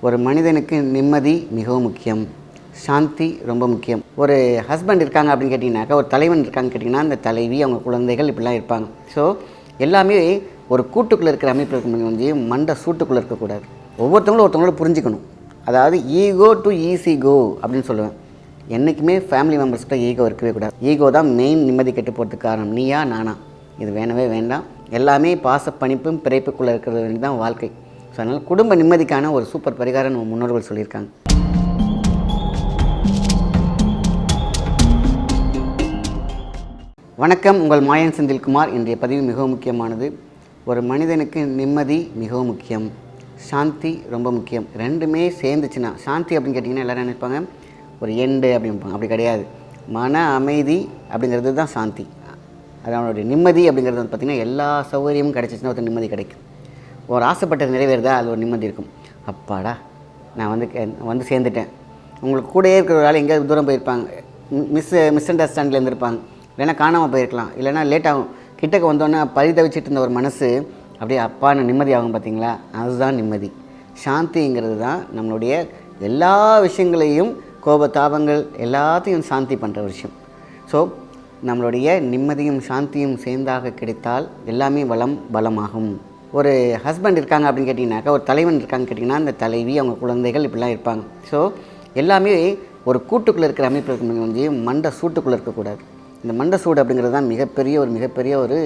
ஒரு மனிதனுக்கு நிம்மதி மிகவும் முக்கியம், சாந்தி ரொம்ப முக்கியம். ஒரு ஹஸ்பண்ட் இருக்காங்க அப்படின்னு கேட்டிங்கனாக்கா, ஒரு தலைவன் இருக்காங்கன்னு கேட்டிங்கன்னா, அந்த தலைவி, அவங்க குழந்தைகள் இப்படிலாம் இருப்பாங்க. ஸோ எல்லாமே ஒரு கூட்டுக்குள்ளே இருக்கிற அமைப்பு இருக்க வந்து மண்டை சூட்டுக்குள்ளே இருக்கக்கூடாது. ஒவ்வொருத்தவங்களோட புரிஞ்சுக்கணும். அதாவது ஈகோ டு ஈஸி கோ அப்படின்னு சொல்லுவேன். என்றைக்குமே ஃபேமிலி மெம்பர்ஸ்கிட்ட ஈகோ இருக்கவே கூடாது. ஈகோ தான் மெயின் நிம்மதி கெட்டு போகிறதுக்கு காரணம். நீயா நானா, இது வேணவே வேண்டாம். எல்லாமே பாச பணிப்பும் பிறப்புக்குள்ளே இருக்கிறது தான் வாழ்க்கை. ஸோ அதனால் குடும்ப நிம்மதிக்கான ஒரு சூப்பர் பரிகாரம் நம்ம முன்னோர்கள் சொல்லியிருக்காங்க. வணக்கம், உங்கள் மாயன் செந்தில்குமார். இன்றைய பதிவு மிகவும் முக்கியமானது. ஒரு மனிதனுக்கு நிம்மதி மிகவும் முக்கியம், சாந்தி ரொம்ப முக்கியம். ரெண்டுமே சேர்ந்துச்சுன்னா, சாந்தி அப்படின்னு கேட்டிங்கன்னா எல்லோரும் நினைப்பாங்க ஒரு எண்டு அப்படிம்பாங்க. அப்படி கிடையாது. மன அமைதி அப்படிங்கிறது தான் சாந்தி. அதனுடைய நிம்மதி அப்படிங்கிறது வந்து பார்த்திங்கன்னா எல்லா சௌகரியமும் கிடைச்சிச்சுன்னா ஒரு நிம்மதி கிடைக்கும். ஒரு ஆசைப்பட்டது நிறைவேறுதா, அது ஒரு நிம்மதி இருக்கும். அப்பாடா, நான் வந்து சேர்ந்துட்டேன். உங்களுக்கு கூடயே இருக்கிற ஒரு ஆள் எங்கேயாவது தூரம் போயிருப்பாங்க, மிஸ் அண்டர்ஸ்டாண்டில் இருந்திருப்பாங்க, இல்லைன்னா காணாமல் போயிருக்கலாம், இல்லைனா லேட்டாகும். கிட்டக்கு வந்தோன்னே பரிதவிச்சிட்டு இருந்த ஒரு மனசு அப்படியே அப்பான்னு நிம்மதி ஆகும். பார்த்திங்களா, அதுதான் நிம்மதி. சாந்திங்கிறது தான் நம்மளுடைய எல்லா விஷயங்களையும், கோபதாபங்கள் எல்லாத்தையும் சாந்தி பண்ணுற விஷயம். ஸோ நம்மளுடைய நிம்மதியும் சாந்தியும் சேர்ந்தாக கிடைத்தால் எல்லாமே பலமாகும். ஒரு ஹஸ்பண்ட் இருக்காங்க அப்படின்னு கேட்டிங்கனாக்கா, ஒரு தலைவன் இருக்காங்கன்னு கேட்டிங்கன்னா, அந்த தலைவி, அவங்க குழந்தைகள் இப்படிலாம் இருப்பாங்க. ஸோ எல்லாமே ஒரு கூட்டுக்குள்ளே இருக்கிற அமைப்பு இருக்க வந்து மண்டை சூட்டுக்குள்ளே இருக்கக்கூடாது. இந்த மண்டை சூடு அப்படிங்கிறது தான் மிகப்பெரிய ஒரு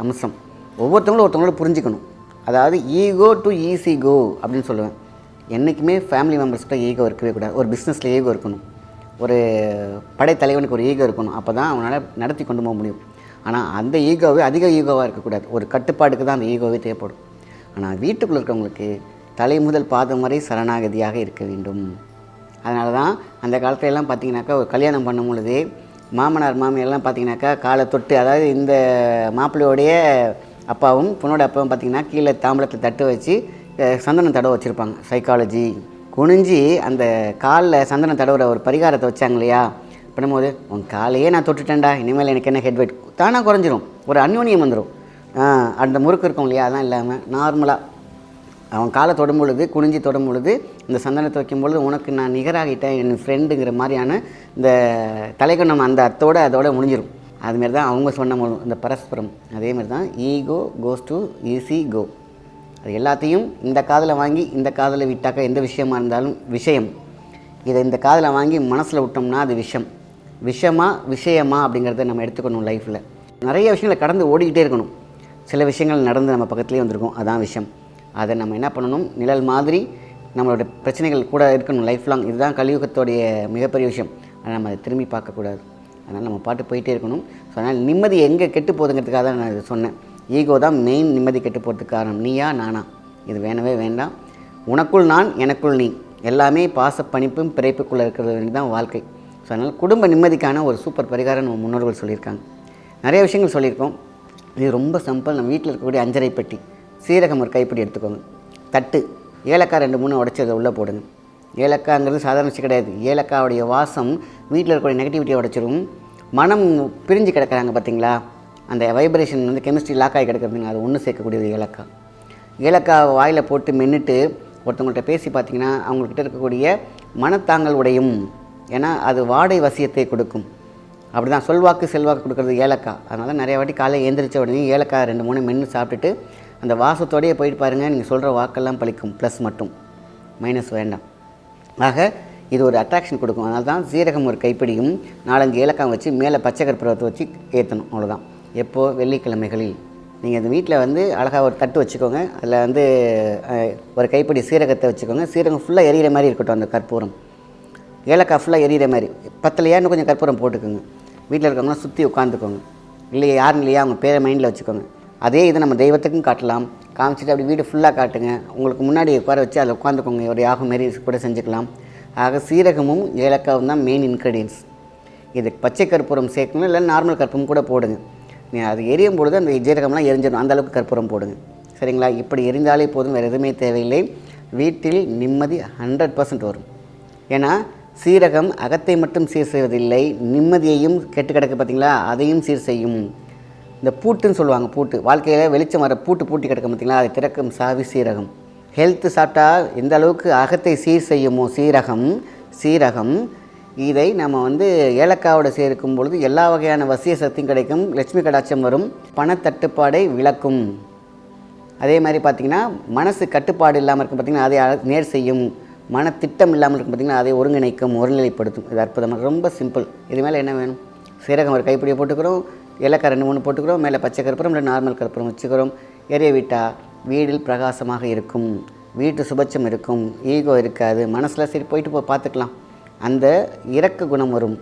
அம்சம். ஒவ்வொருத்தவங்களோட புரிஞ்சுக்கணும். அதாவது ஈகோ டு ஈஸி கோ அப்படின்னு சொல்லுவேன். என்றைக்குமே ஃபேமிலி மெம்பர்ஸ்கிட்ட ஈகோ இருக்கவே கூடாது. ஒரு பிஸ்னஸில் ஈகோ இருக்கணும், ஒரு படைத்தலைவனுக்கு ஒரு ஈகோ இருக்கணும். அப்போ தான் அவனால் நடத்தி கொண்டு போக முடியும். ஆனால் அந்த ஈகோவே அதிக ஈகோவாக இருக்கக்கூடாது. ஒரு கட்டுப்பாடுக்கு தான் அந்த ஈகோவே தேவைப்படும். ஆனால் வீட்டுக்குள்ளே இருக்கவங்களுக்கு தலை முதல் பாதம் வரை சரணாகதியாக இருக்க வேண்டும். அதனால தான் அந்த காலத்துலலாம் பார்த்திங்கனாக்கா, ஒரு கல்யாணம் பண்ணும் பொழுது மாமனார் மாமியெல்லாம் பார்த்திங்கனாக்கா காலை தொட்டு, அதாவது இந்த மாப்பிள்ளையோடைய அப்பாவும் பொண்ணோட அப்பாவும் பார்த்திங்கன்னா கீழே தாம்பளத்தில் தட்டு வச்சு சந்தனம் தடவை வச்சுருப்பாங்க. சைக்காலஜி குனிஞ்சி அந்த காலில் சந்தனம் தடவுற ஒரு பரிகாரத்தை வச்சாங்க இல்லையா, பண்ணும்போது உன் காலையே நான் தொட்டுட்டேன்டா, இனிமேல் எனக்கு என்ன ஹெட் வெயிட் தானாக குறைஞ்சிரும், ஒரு அந்யோன்யம் வந்துடும். அந்த முறுக்கு இருக்கும் இல்லையா, அதெல்லாம் இல்லாமல் நார்மலாக அவன் காலை தொடும் பொழுது, குனிஞ்சி தொடும் பொழுது, இந்த சந்தனத்தை வைக்கும்பொழுது உனக்கு நான் நிகராகிட்டேன், என் ஃப்ரெண்டுங்கிற மாதிரியான இந்த தலைக்கணம் அந்த அதோட முடிஞ்சிடும். அதுமாரி தான் அவங்க சொன்ன இந்த பரஸ்பரம். அதேமாரி தான் ஈகோ கோஸ் டு ஈஸி கோ. அது எல்லாத்தையும் இந்த காதில் வாங்கி இந்த காதில் விட்டாக்கா எந்த விஷயமா இருந்தாலும் விஷயம். இதை இந்த காதில் வாங்கி மனசில் விட்டோம்னா அது விஷயமா அப்படிங்கிறத நம்ம எடுத்துக்கணும். லைஃப்பில் நிறைய விஷயங்களை கடந்து ஓடிக்கிட்டே இருக்கணும். சில விஷயங்கள் நடந்து நம்ம பக்கத்துலேயே வந்திருக்கும், அதான் விஷயம். அதை நம்ம என்ன பண்ணணும், நிழல் மாதிரி நம்மளோட பிரச்சனைகள் கூட இருக்கணும் லைஃப் லாங். இதுதான் கலியுகத்தோடைய மிகப்பெரிய விஷயம். ஆனால் நம்ம அதை திரும்பி பார்க்கக்கூடாது. அதனால் நம்ம பாட்டு போயிட்டே இருக்கணும். ஸோ அதனால் நிம்மதி எங்கே கெட்டு போகுதுங்கிறதுக்காக தான் நான் இதை சொன்னேன். ஈகோ தான் மெயின் நிம்மதி கெட்டு போகிறதுக்கு காரணம். நீயா நானா, இது வேணவே வேண்டாம். உனக்குள் நான், எனக்குள் நீ, எல்லாமே பாச பணிப்பும் பிறப்புக்குள்ளே இருக்கிறது தான் வாழ்க்கை. ஸோ அதனால் குடும்ப நிம்மதிக்கான ஒரு சூப்பர் பரிகாரம் நம்ம முன்னோர்கள் சொல்லியிருக்காங்க. நிறைய விஷயங்கள் சொல்லியிருக்கோம். இது ரொம்ப சிம்பிள். நம்ம வீட்டில் இருக்கக்கூடிய 5 பெட்டி, சீரகம் ஒரு கைப்பிடி எடுத்துக்கோங்க, தட்டு, ஏலக்காய் 2-3 உடச்சி அதை உள்ளே போடுங்க. ஏலக்காய்ங்கிறது சாதாரண விஷயம் கிடையாது. ஏலக்காவுடைய வாசம் வீட்டில் இருக்கக்கூடிய நெகட்டிவிட்டியை உடச்சிடும். மனம் பிரிஞ்சு கிடக்கிறாங்க பார்த்திங்களா, அந்த வைப்ரேஷன் வந்து கெமிஸ்ட்ரி லாக் ஆகி கிடக்கிறதுங்க, அது ஒன்று சேர்க்கக்கூடியது ஏலக்காய். ஏலக்காய் வாயில் போட்டு மென்னுட்டு ஒருத்தவங்கள்ட்ட பேசி பார்த்திங்கன்னா அவங்கக்கிட்ட இருக்கக்கூடிய மனத்தாங்கல் உடையும். ஏன்னா அது வாடை வசியத்தை கொடுக்கும். அப்படி தான் செல்வாக்கு கொடுக்குறது ஏலக்காய். அதனால் நிறைய வாட்டி காலையில் எழுந்திரிச்ச உடனே ஏலக்காய் 2-3 மென்று சாப்பிட்டுட்டு அந்த வாசத்தோடையே போயிட்டு பாருங்கள், நீங்கள் சொல்கிற வாக்கெல்லாம் பழிக்கும். ப்ளஸ் மட்டும், மைனஸ் வேண்டாம். ஆக இது ஒரு அட்ராக்ஷன் கொடுக்கும். அதனால தான் சீரகம் ஒரு கைப்பிடியும் 4-5 ஏலக்காய் வச்சு மேலே பச்சை கற்பூரத்தை வச்சு ஏற்றணும். அவ்வளோதான். எப்போது, வெள்ளிக்கிழமைகளில் நீங்கள் இந்த வீட்டில் வந்து அழகாக ஒரு தட்டு வச்சுக்கோங்க. அதில் வந்து ஒரு கைப்பிடி சீரகத்தை வச்சுக்கோங்க. சீரகம் ஃபுல்லாக எரியிற மாதிரி இருக்கட்டும். அந்த கற்பூரம், ஏலக்காய் ஃபுல்லாக எரியிற மாதிரி. பத்தலையா இன்னும் கொஞ்சம் கற்பூரம் போட்டுக்கோங்க. வீட்டில் இருக்கவங்களாம் சுற்றி உட்காந்துக்கோங்க. இல்லையா யாரும் இல்லையா அவங்க பேரை மைண்டில் வச்சுக்கோங்க. அதே இதை நம்ம தெய்வத்துக்கும் காட்டலாம். காமிச்சிட்டு அப்படி வீடு ஃபுல்லாக காட்டுங்க. உங்களுக்கு முன்னாடி உட்கார வச்சு அதில் உட்காந்துக்கோங்க. ஒரு யாகம் மாரி கூட செஞ்சுக்கலாம். ஆக சீரகமும் ஏலக்காவும் தான் மெயின் இன்க்ரீடியன்ஸ். இது பச்சை கற்பூரம் சேர்க்கணும், இல்லை நார்மல் கற்பூரம் கூட போடுங்க. அது எரியும் பொழுது அந்த ஜீரகம்லாம் எரிஞ்சிடும். அந்தளவுக்கு கற்பூரம் போடுங்க. சரிங்களா? இப்படி எரிந்தாலே போதும், வேறு எதுவுமே தேவையில்லை. வீட்டில் நிம்மதி 100% வரும். ஏன்னா சீரகம் அகத்தை மட்டும் சீர் செய்வதில்லை, நிம்மதியையும் கெட்டு கிடக்கு பார்த்திங்களா, அதையும் சீர் செய்யும். இந்த பூட்டுன்னு சொல்லுவாங்க, பூட்டு வாழ்க்கையில் வெளிச்சம் வர பூட்டு பூட்டி கிடக்கும் பார்த்திங்களா, அதை திறக்கும் சாவி சீரகம். ஹெல்த்து சாப்பிட்டா எந்த அளவுக்கு அகத்தை சீர் செய்யுமோ சீரகம் இதை நம்ம வந்து ஏலக்காவோட சேர்க்கும் பொழுது எல்லா வகையான வசிய சக்தியும் கிடைக்கும், லட்சுமி கடாட்சம் வரும், பணத்தட்டுப்பாடை விளக்கும். அதே மாதிரி பார்த்திங்கன்னா மனசு கட்டுப்பாடு இல்லாமல் இருக்கும் பார்த்திங்கன்னா அதை நேர் செய்யும், மனத்திட்டம் இல்லாமல் இருக்கும் பார்த்திங்கன்னா அதை ஒருங்கிணைக்கும், ஒருநிலைப்படுத்தும். இது அற்புதமாக ரொம்ப சிம்பிள். இது மேலே என்ன வேணும்? சீரகம் ஒரு கைப்பிடியை போட்டுக்கிறோம், ஏலக்காய் 2-3 போட்டுக்கிறோம், மேலே பச்சை கற்பூரம் இல்லை நார்மல் கற்பூரம் வச்சுக்கிறோம். எரிய விட்டால் வீடில் பிரகாசமாக இருக்கும், வீட்டு சுபட்சம் இருக்கும், ஈகோ இருக்காது, மனசில் சரி போயிட்டு பார்த்துக்கலாம். அந்த இரக்க குணம் வரும்,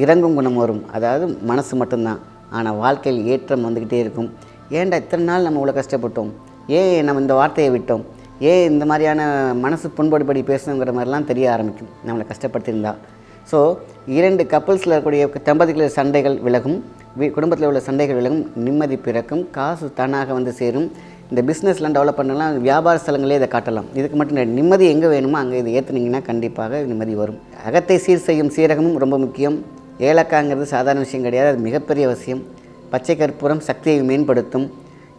இறங்கும் குணம் வரும். அதாவது மனசு மட்டும்தான், ஆனால் வாழ்க்கையில் ஏற்றம் வந்துக்கிட்டே இருக்கும். ஏன்டா இத்தனை நாள் நம்ம இவ்வளோ கஷ்டப்பட்டோம், ஏன் நம்ம இந்த வார்த்தையை விட்டோம், ஏன் இந்த மாதிரியான மனசு புண்படுபடி பேசணுங்கிற மாதிரிலாம் தெரிய ஆரம்பிக்கும் நம்மளை கஷ்டப்படுத்தியிருந்தா. ஸோ 2 கப்புள்ஸில் இருக்கக்கூடிய தம்பதிகளில் சண்டைகள் விலகும், குடும்பத்தில் உள்ள சண்டைகள் விலகும், நிம்மதி பிறக்கும், காசு தானாக வந்து சேரும். இந்த பிஸ்னஸ்லாம் டெவலப் பண்ணலாம், வியாபார ஸ்தலங்களே இதை காட்டலாம். இதுக்கு மட்டும் நிம்மதி எங்கே வேணுமோ அங்கே இதை ஏற்றுனீங்கன்னா கண்டிப்பாக நிம்மதி வரும். அகத்தை சீர் செய்யும் சீரகமும் ரொம்ப முக்கியம். ஏலக்காய்ங்கிறது சாதாரண விஷயம் கிடையாது, அது மிகப்பெரிய அவசியம். பச்சை கற்பூரம் சக்தியை மேம்படுத்தும்.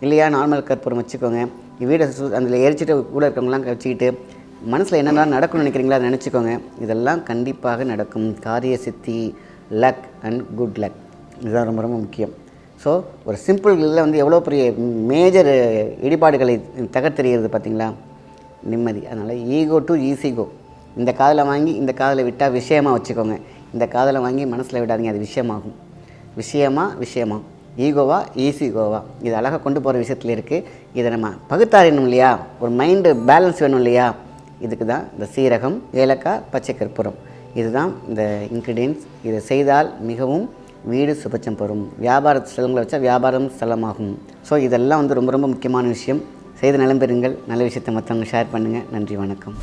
இல்லையா நார்மல் கற்பூரம் வச்சுக்கோங்க. வீடை அதில் எரிச்சிட்டு கூட இருக்கவங்களாம் வச்சுக்கிட்டு மனசில் என்னெல்லாம் நடக்கும்னு நினைக்கிறீங்களோ அதை நினச்சிக்கோங்க. இதெல்லாம் கண்டிப்பாக நடக்கும். காரிய சித்தி, லக் அண்ட் குட் லக், இதுதான் ரொம்ப ரொம்ப முக்கியம். ஸோ ஒரு சிம்பிள் இதில் வந்து எவ்வளோ பெரிய மேஜர் இடிபாடுகளை தகர்த்தெறிகிறது பார்த்திங்களா, நிம்மதி. அதனால் ஈகோ டு ஈஸிகோ. இந்த காதில் வாங்கி இந்த காதில் விட்டால் விஷயமாக வச்சுக்கோங்க, இந்த காதில் வாங்கி மனசில் விடாதீங்க, அது விஷயமாகும். விஷயமா ஈகோவா ஈஸிகோவா, இது அழகாக கொண்டு போகிற விஷயத்தில் இருக்குது. இதை நம்ம பகுத்தாறியணும் இல்லையா, ஒரு மைண்டு பேலன்ஸ் வேணும் இல்லையா, இதுக்கு தான் இந்த சீரகம், ஏலக்காய், பச்சை கற்பூரம், இதுதான் இந்த இன்க்ரீடியன்ஸ். இதை செய்தால் மிகவும் வீடு சுபட்சம் பெறும். வியாபார ஸ்தலங்களை வச்சா வியாபாரம் ஸ்தலமாகும். ஸோ இதெல்லாம் வந்து ரொம்ப ரொம்ப முக்கியமான விஷயம். செய்து நலம் பெறுங்கள். நல்ல விஷயத்தை மற்றவங்க ஷேர் பண்ணுங்கள். நன்றி, வணக்கம்.